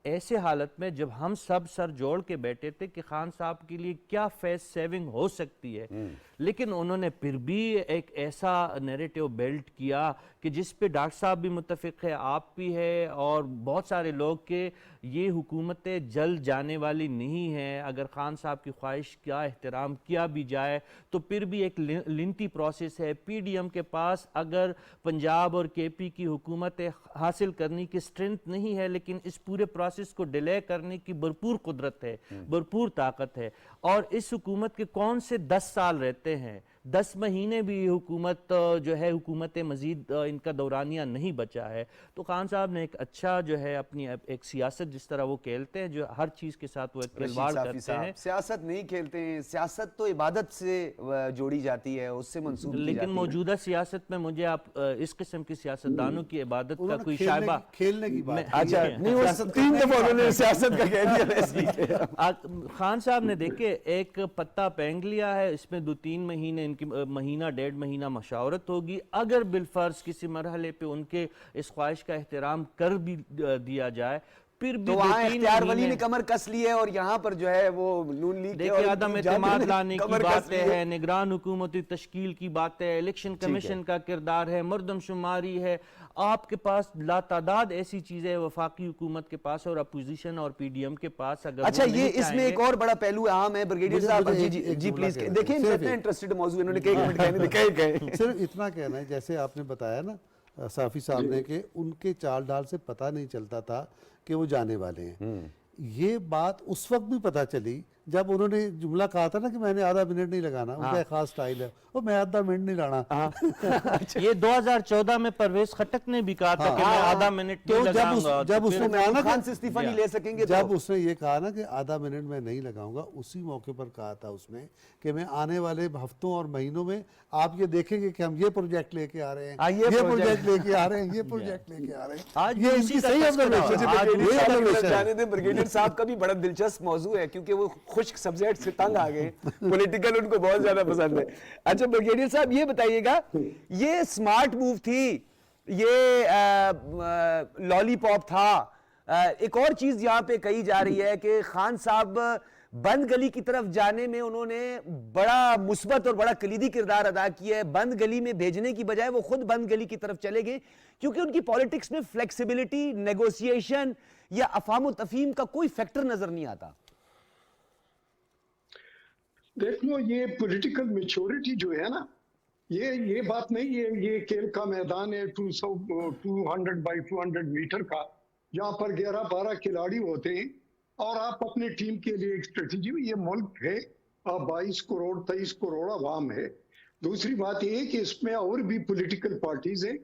ایسے حالت میں جب ہم سب سر جوڑ کے بیٹھے تھے کہ خان صاحب کے لیے کیا فیس سیونگ ہو سکتی ہے، لیکن انہوں نے پھر بھی ایک ایسا نیریٹو بیلٹ کیا کہ جس پہ ڈاکٹر صاحب بھی متفق ہے، آپ بھی ہے اور بہت سارے لوگ، کہ یہ حکومتیں جلد جانے والی نہیں ہیں۔ اگر خان صاحب کی خواہش کا احترام کیا بھی جائے تو پھر بھی ایک لنٹی پروسیس ہے۔ پی ڈی ایم کے پاس اگر پنجاب اور کے پی کی حکومتیں حاصل کرنے کی سٹرنتھ نہیں ہے، لیکن اس پورے پروسیس کو ڈیلے کرنے کی بھرپور قدرت ہے، بھرپور طاقت ہے۔ اور اس حکومت کے کون سے 10 سال رہتے ہیں، 10 مہینے بھی حکومت جو ہے حکومت مزید ان کا دورانیہ نہیں بچا ہے۔ تو خان صاحب نے ایک اچھا جو ہے اپنی ایک سیاست جس طرح وہ کھیلتے ہیں، جو ہر چیز کے ساتھ وہ ایک کھلواڑ کرتے ہیں۔ سیاست نہیں کھیلتے ہیں، سیاست تو عبادت سے جوڑی جاتی ہے، اس سے منسوب کی جاتی ہے۔ لیکن موجودہ سیاست میں مجھے آپ اس قسم کی سیاستدانوں کی عبادت کا کوئی کھیلنے شائبہ کھیلنے کی بات اچھا نہیں، وہ 3 دفعہ انہوں نے سیاست کا کہہ دیا ویسے۔ خان صاحب نے دیکھے ایک پتہ پینگ لیا ہے، اس میں 2-3 مہینے ان کی مہینہ 1.5 مہینہ مشاورت ہوگی۔ اگر بالفرض کسی مرحلے پہ ان کے اس خواہش کا احترام کر بھی دیا جائے، پھر بھی تو وہاں اختیار ولی نے کمر کس لی ہے، اور یہاں پر جو ہے وہ نون لیگ کے دیکھیں عدم اعتماد لانے کی باتیں ہیں، نگران حکومتی تشکیل کی باتیں ہے، الیکشن کمیشن کا کردار ہے، مردم شماری ہے، آپ کے پاس لاتعداد ایسی چیزیں وفاقی حکومت کے پاس اور اپوزیشن اور پی ڈی ایم کے پاس۔ اگر اچھا یہ اس میں ایک اور بڑا پہلو اہم ہے بریگیڈیئر صاحب، جی پلیز دیکھیں، اتنا انٹرسٹڈ موضوع انہوں نے کئی منٹ کہنے دے، کہیں صرف اتنا کہنا ہے، جیسے آپ نے بتایا نا صافی صاحب نے، کہ ان کے چال ڈال سے پتہ نہیں چلتا تھا کہ وہ جانے والے ہیں۔ یہ بات اس وقت بھی پتہ چلی جب انہوں نے جملہ کہا تھا نا کہ میں نے آدھا منٹ نہیں لگانا، ان کا ایک خاص سٹائل ہے، وہ میں آدھا منٹ نہیں لانا۔ یہ 2014 میں پرویز خٹک نے بھی کہا تھا کہ میں آدھا منٹ نہیں لگاؤں گا، جب اس نے کہا نا خان سے استعفیٰ نہیں لے سکیں گے، جب اس نے یہ کہا نا کہ آدھا منٹ میں نہیں لگاؤں گا، اسی موقع پر کہا تھا اس نے کہ میں آنے والے ہفتوں اور مہینوں میں آپ یہ دیکھیں گے کہ ہم یہ پروجیکٹ لے کے آ رہے ہیں، یہ پروجیکٹ لے کے آ رہے ہیں، یہ پروجیکٹ لے کے آ رہے ہیں۔ یہ ان کی صحیح observation ہے۔ جانے دیں، بریگیڈیئر صاحب کا بھی بڑا دلچسپ موضوع ہے، کیونکہ وہ خشک سبجیکٹ سے تنگ آ گئے، پولیٹیکل ان کو بہت زیادہ پسند ہے۔ اچھا بریگیڈیئر صاحب یہ بتائیے گا، یہ سمارٹ موو تھی، یہ لالی پاپ تھا، ایک اور چیز یہاں پہ کہی جا رہی ہے کہ خان صاحب بند گلی کی طرف جانے میں انہوں نے بڑا مثبت اور بڑا کلیدی کردار ادا کیا ہے۔ بند گلی میں بھیجنے کی بجائے وہ خود بند گلی کی طرف چلے گئے، کیونکہ ان کی پالیٹکس میں فلیکسیبلٹی، نیگوسیشن یا افہام و تفہیم کا کوئی فیکٹر نظر نہیں آتا۔ دیکھ لو، یہ پولیٹیکل میچورٹی جو ہے نا، یہ بات نہیں ہے یہ کھیل کا میدان ہے 200 بائی 200 میٹر کا، جہاں پر 11-12 کھلاڑی ہوتے ہیں اور آپ اپنی ٹیم کے لیے ایک اسٹریٹجی، یہ ملک ہے 22 کروڑ 23 کروڑ عوام ہے۔ دوسری بات یہ ہے کہ اس میں اور بھی پولیٹیکل پارٹیز ہیں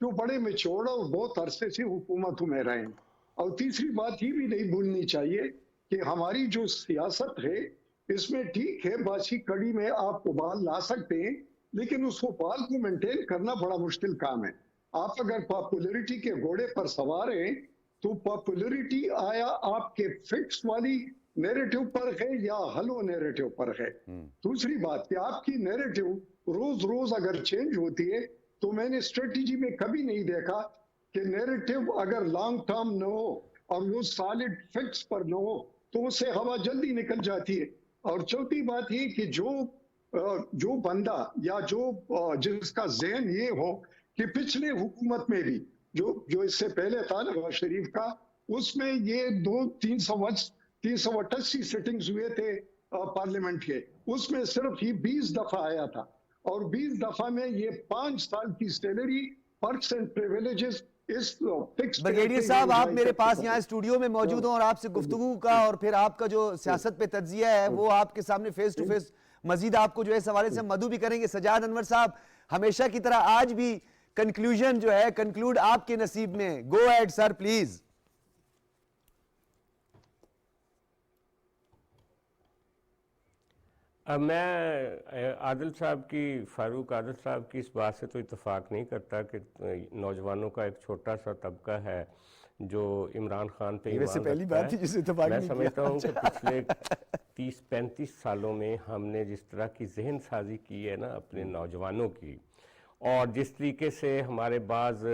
جو بڑے میچور اور بہت عرصے سے حکومتوں میں رہے ہیں۔ اور تیسری بات یہ بھی نہیں بھولنی چاہیے کہ ہماری جو سیاست ہے اس میں ٹھیک ہے باسی کڑی میں آپ ابال لا سکتے ہیں، لیکن اس ابال کو مینٹین کرنا بڑا مشکل کام ہے۔ آپ اگر پاپولرٹی کے گھوڑے پر سوار ہیں تو پاپولرٹی آیا آپ کے فکس والی نیریٹو فرق ہے یا ہلو نیریٹو فرق ہے. دوسری بات کہ آپ کی نیریٹو روز روز اگر چینج ہوتی ہے تو میں نے اسٹریٹجی میں کبھی نہیں دیکھا کہ نیریٹو اگر لانگ ٹرم نہ ہو اور وہ سالڈ فکس پر نہ ہو تو اس سے ہوا جلدی نکل جاتی ہے. اور چوتھی بات یہ کہ جو بندہ یا جس کا ذہن یہ ہو کہ پچھلے حکومت میں بھی جو اس سے پہلے تھا نواز شریف کا، اس میں یہ 388 سٹنگز ہوئے تھے پارلیمنٹ کے، اس میں صرف ہی 20 دفعہ آیا تھا، اور 20 دفعہ میں یہ 5 سال کی salary perks and privileges is fix. Brigadier صاحب آپ میرے پاس یہاں اسٹوڈیو میں موجود ہوں اور آپ سے گفتگو کا اور پھر آپ کا جو سیاست پہ تجزیہ ہے وہ آپ کے سامنے فیس ٹو فیس مزید آپ کو جو ہے اس حوالے سے مدعو بھی کریں گے. سجاد انور صاحب ہمیشہ کی طرح آج بھی کنکلوژن جو ہے کنکلوڈ آپ کے نصیب میں. گو ایڈ سر پلیز. میں عادل صاحب کی فاروق عادل صاحب کی اس بات سے تو اتفاق نہیں کرتا کہ نوجوانوں کا ایک چھوٹا سا طبقہ ہے جو عمران خان پہ ایمان پہلی رکھتا بات تھی ہے. جس سے اتفاق میں نہیں سمجھتا ہوں کہ پچھلے 30-35 سالوں میں ہم نے جس طرح کی ذہن سازی کی ہے نا اپنے نوجوانوں کی، اور جس طریقے سے ہمارے بعض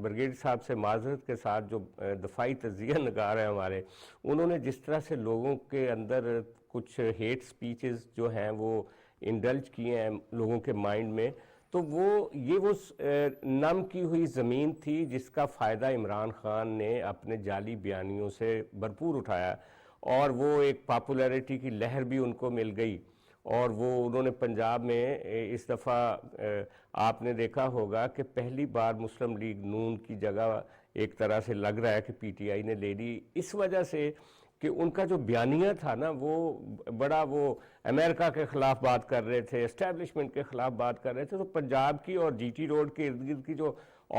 بریگیڈ صاحب سے معذرت کے ساتھ جو دفاعی تجزیہ نگار ہیں ہمارے، انہوں نے جس طرح سے لوگوں کے اندر کچھ ہیٹ سپیچز جو ہیں وہ انڈلج کیے ہیں لوگوں کے مائنڈ میں، تو وہ نم کی ہوئی زمین تھی جس کا فائدہ عمران خان نے اپنے جعلی بیانیوں سے بھرپور اٹھایا، اور وہ ایک پاپولیرٹی کی لہر بھی ان کو مل گئی. اور انہوں نے پنجاب میں اس دفعہ آپ نے دیکھا ہوگا کہ پہلی بار مسلم لیگ نون کی جگہ ایک طرح سے لگ رہا ہے کہ پی ٹی آئی نے لے لی، اس وجہ سے کہ ان کا جو بیانیہ تھا نا وہ امریکہ کے خلاف بات کر رہے تھے، اسٹیبلشمنٹ کے خلاف بات کر رہے تھے. تو پنجاب کی اور جی ٹی روڈ کے ارد گرد کی جو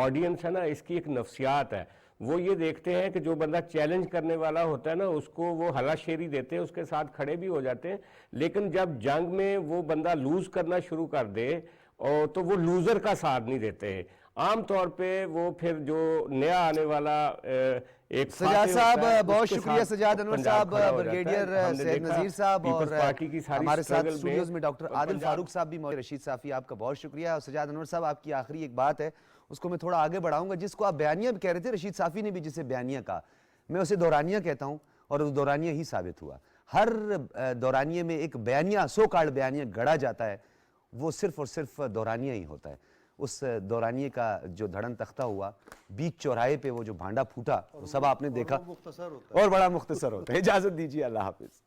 آڈینس ہے نا، اس کی ایک نفسیات ہے. وہ یہ دیکھتے ہیں کہ جو بندہ چیلنج کرنے والا ہوتا ہے نا اس کو وہ ہلا شیری دیتے ہیں، اس کے ساتھ کھڑے بھی ہو جاتے ہیں، لیکن جب جنگ میں وہ بندہ لوز کرنا شروع کر دے تو وہ لوزر کا ساتھ نہیں دیتے ہیں. عام طور پہ وہ پھر جو نیا آنے والا ایک سجاد صاحب بہت شکریہ. سجاد انور صاحب، بریگیڈیئر سید نذیر صاحب، اور ہمارے ساتھ اسٹوڈیوز میں ڈاکٹر عادل فاروق صاحب بھی موجود. رشید صافی آپ کا بہت شکریہ. اور سجاد انور صاحب آپ کی آخری ایک بات ہے اس کو میں تھوڑا آگے بڑھاؤں گا، جس کو آپ بیانیہ بھی کہہ رہے تھے، رشید صافی نے بھی جسے بیانیہ کہا، میں اسے دورانیہ کہتا ہوں، اور وہ دورانیہ ہی ثابت ہوا. ہر دورانیے میں ایک بیانیہ، سو کالڈ بیانیہ گڑا جاتا ہے، وہ صرف اور صرف دورانیہ ہی ہوتا ہے. اس دورانیے کا جو دھڑن تختہ ہوا بیچ چوراہے پہ، وہ جو بھانڈا پھوٹا، وہ سب آپ نے دیکھا، اور بڑا مختصر ہوتا ہے. اجازت دیجیے، اللہ حافظ.